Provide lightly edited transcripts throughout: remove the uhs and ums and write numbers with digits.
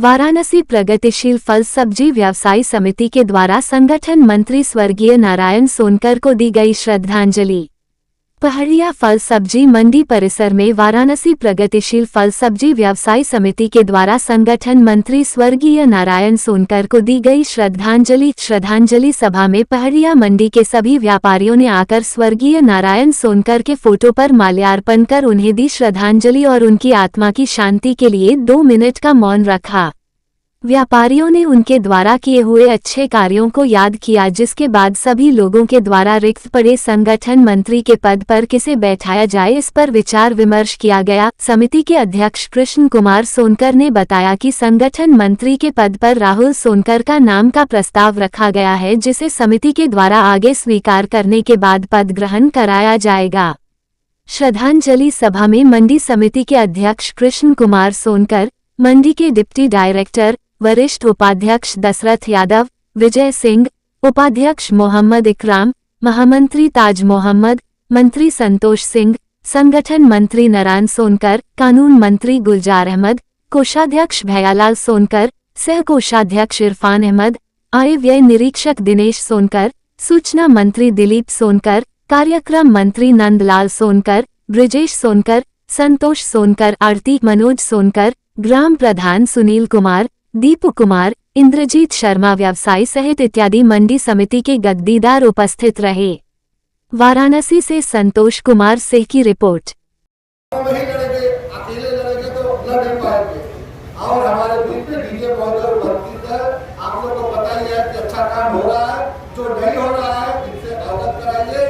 वाराणसी प्रगतिशील फल सब्जी व्यवसायी समिति के द्वारा संगठन मंत्री स्वर्गीय नारायण सोनकर को दी गई श्रद्धांजलि। पहाड़िया फल सब्जी मंडी परिसर में वाराणसी प्रगतिशील फल सब्जी व्यवसायी समिति के द्वारा संगठन मंत्री स्वर्गीय नारायण सोनकर को दी गई श्रद्धांजलि सभा में पहाड़िया मंडी के सभी व्यापारियों ने आकर स्वर्गीय नारायण सोनकर के फोटो पर माल्यार्पण कर उन्हें दी श्रद्धांजलि और उनकी आत्मा की शांति के लिए 2 मिनट का मौन रखा। व्यापारियों ने उनके द्वारा किए हुए अच्छे कार्यों को याद किया, जिसके बाद सभी लोगों के द्वारा रिक्त पड़े संगठन मंत्री के पद पर किसे बैठाया जाए, इस पर विचार विमर्श किया गया। समिति के अध्यक्ष कृष्ण कुमार सोनकर ने बताया कि संगठन मंत्री के पद पर राहुल सोनकर का नाम का प्रस्ताव रखा गया है, जिसे समिति के द्वारा आगे स्वीकार करने के बाद पद ग्रहण कराया जाएगा। श्रद्धांजलि सभा में मंडी समिति के अध्यक्ष कृष्ण कुमार सोनकर, मंडी के डिप्टी डायरेक्टर वरिष्ठ उपाध्यक्ष दशरथ यादव, विजय सिंह, उपाध्यक्ष मोहम्मद इकराम, महामंत्री ताज मोहम्मद, मंत्री संतोष सिंह, संगठन मंत्री नारायण सोनकर, कानून मंत्री गुलजार अहमद, कोषाध्यक्ष भैयालाल सोनकर, सह कोषाध्यक्ष इरफान अहमद, आय व्यय निरीक्षक दिनेश सोनकर, सूचना मंत्री दिलीप सोनकर, कार्यक्रम मंत्री नंदलाल सोनकर, ब्रिजेश सोनकर, संतोष सोनकर, आरती मनोज सोनकर, ग्राम प्रधान सुनील कुमार, दीपू कुमार, इंद्रजीत शर्मा व्यवसायी सहित इत्यादि मंडी समिति के गद्दीदार उपस्थित रहे। वाराणसी से संतोष कुमार सिंह की रिपोर्ट। नहीं लड़ेंगे, अकेले लड़ेंगे तो लड़ नहीं पाएंगे। और हमारे बीच में डीजे बहुत उपस्थित है। आप लोग को पता ही है कि अच्छा काम हो रहा है, जो नहीं हो रहा है इससे अवगत कराइए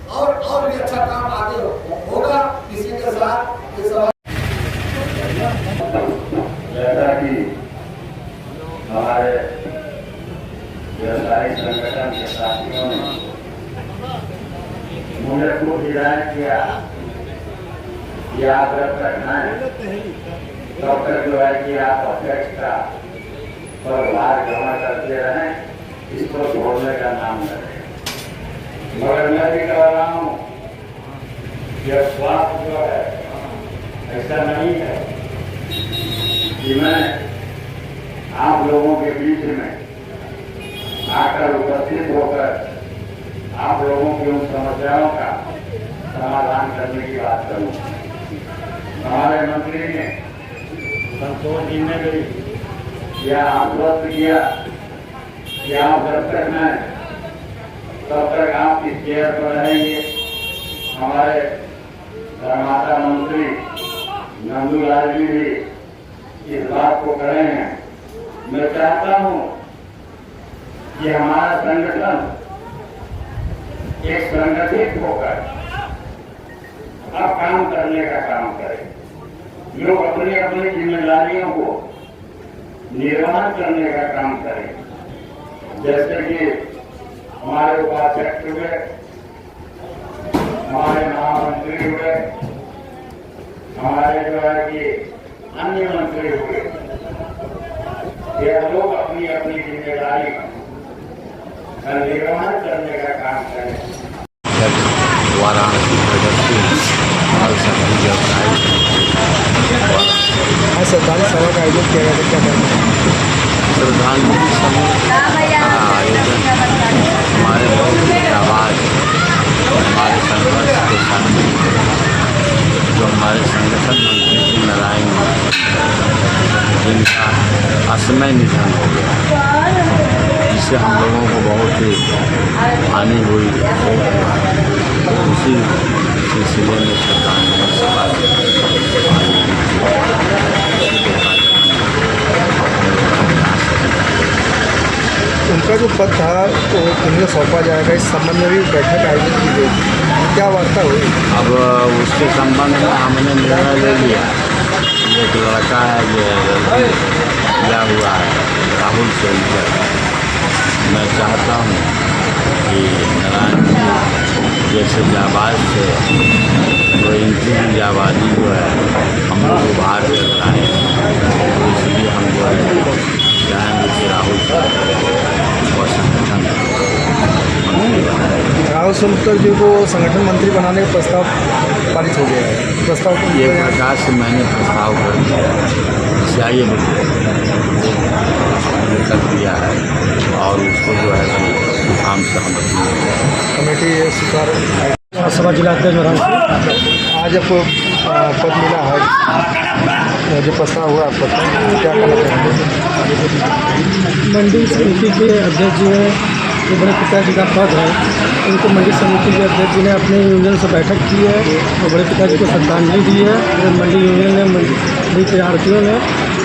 और भी अच्छा काम आगे होगा। इसी के साथ ये सवाल जैसा कि हमारे व्यवसायिक संगठन के साथियों ने मुझे खूब हिदायत किया कि आप जब रखना है तब तक जो है कि आप अध्यक्ष का पदभार ग्रहण करते रहें, इसको छोड़ने का नाम करें। मगर मैं भी कह रहा हूँ कि स्वास्थ्य जो है ऐसा नहीं है कि मैं आप लोगों के बीच में आकर उपस्थित होकर आप लोगों की उन समस्याओं का समाधान करने की बात करूं। हमारे मंत्री ने संतोष जी ने भी यह आश्वस्त किया कि आप जब तक मैं तब तक आप इस चेयर पर रहेंगे। हमारे धर्माता मंत्री नंदूलाल जी भी इस बात को कहे हैं। मैं चाहता हूं कि हमारा संगठन एक संगठित होकर अब काम करने का काम करे। लोग अपनी अपनी जिम्मेदारियों को निर्वहन करने का काम करें। जैसे कि हमारे उपाध्यक्ष हुए, हमारे महामंत्री हुए, हमारे जो है कि अन्य मंत्री हुए, ये लोग अपनी अपनी जिम्मेदारी का निर्वहन करने का काम करें। वाराणसी प्रगतिशील फल सब्जी व्यवसायी सरकारी सभा का आयोजन किया गया, क्या करना है? श्रद्धांजलि समूह का आयोजन हमारे बहुत आवाज हमारे संघर्ष के साथी जो हमारे संगठन मंत्री श्री नारायण, जिनका असमय निधन हो गया, जिससे हम लोगों को बहुत ही हानि हुई। उसी सिलसिले में श्रद्धांजलि सभा उनका जो पद था तो उन्हें सौंपा जाएगा, इस संबंध में भी बैठक आयोजित की गई, क्या वार्ता हुई? अब उसके संबंध में हमने निर्णय ले लिया। एक लड़का है जो मिला हुआ है राहुल सोनकर, मैं चाहता हूँ कि नारायण जी जैसे जाबाज थे तो इनकी भी जाबाजी जो है हम लोग उभार के कराएँ। तो इसलिए हम जो है चाहेंगे कि राहुल सोनकर और संगठन मंत्री बनाए। राहुल सोनकर जी को संगठन मंत्री बनाने का प्रस्ताव पारित हो गया है। प्रस्ताव को एक प्रकार से मैंने प्रस्ताव कर चाहिए कर दिया है और उसको जो है सो आम सहमति कमेटी स्वीकार सभा जिला अध्यक्ष वाराणसी। आज आपको पद मिला है, जो प्रस्ताव हुआ पद का, क्या कहना चाहेंगे? मंडी समिति के अध्यक्ष जी हैं, जो बड़े पिताजी का पद है, उनको मंडी समिति के अध्यक्ष जी ने अपने यूनियन से बैठक की है और बड़े पिताजी को श्रद्धांजलि दी है जो मंडी यूनियन ने, मंडी तैयारियों ने।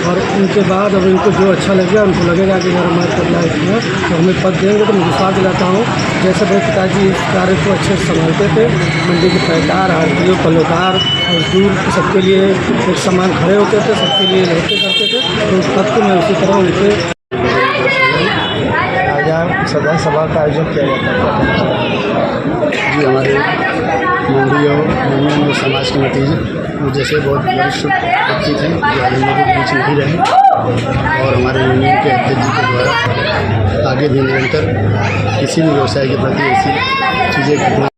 और उनके बाद अब इनको जो अच्छा लगेगा, उनको लगेगा कि अगर हमारे पद लायक हैं तो हमें पद देंगे, तो मैं विश्वास दिलाता हूँ जैसे बड़े पिताजी इस कार्य को अच्छे से संभालते थे, मंडी के पैकार, हल्दियों, पल्लोकार, मजदूर सबके लिए एक समान खड़े होते थे, सबके लिए लड़ते करते थे, तो उस पद को मैं उसी तरह उनके आज यहाँ सदन सभा का आयोजन किया जाता है। जी हमारे मंडी और यूनियन और समाज कमेटी जैसे बहुत वरिष्ठ व्यक्ति थे जो हमारे बीच नहीं रहे और हमारे यूनियन के अध्यक्ष जी के द्वारा आगे भी निरंतर किसी भी व्यवसाय के प्रति ऐसी चीज़ें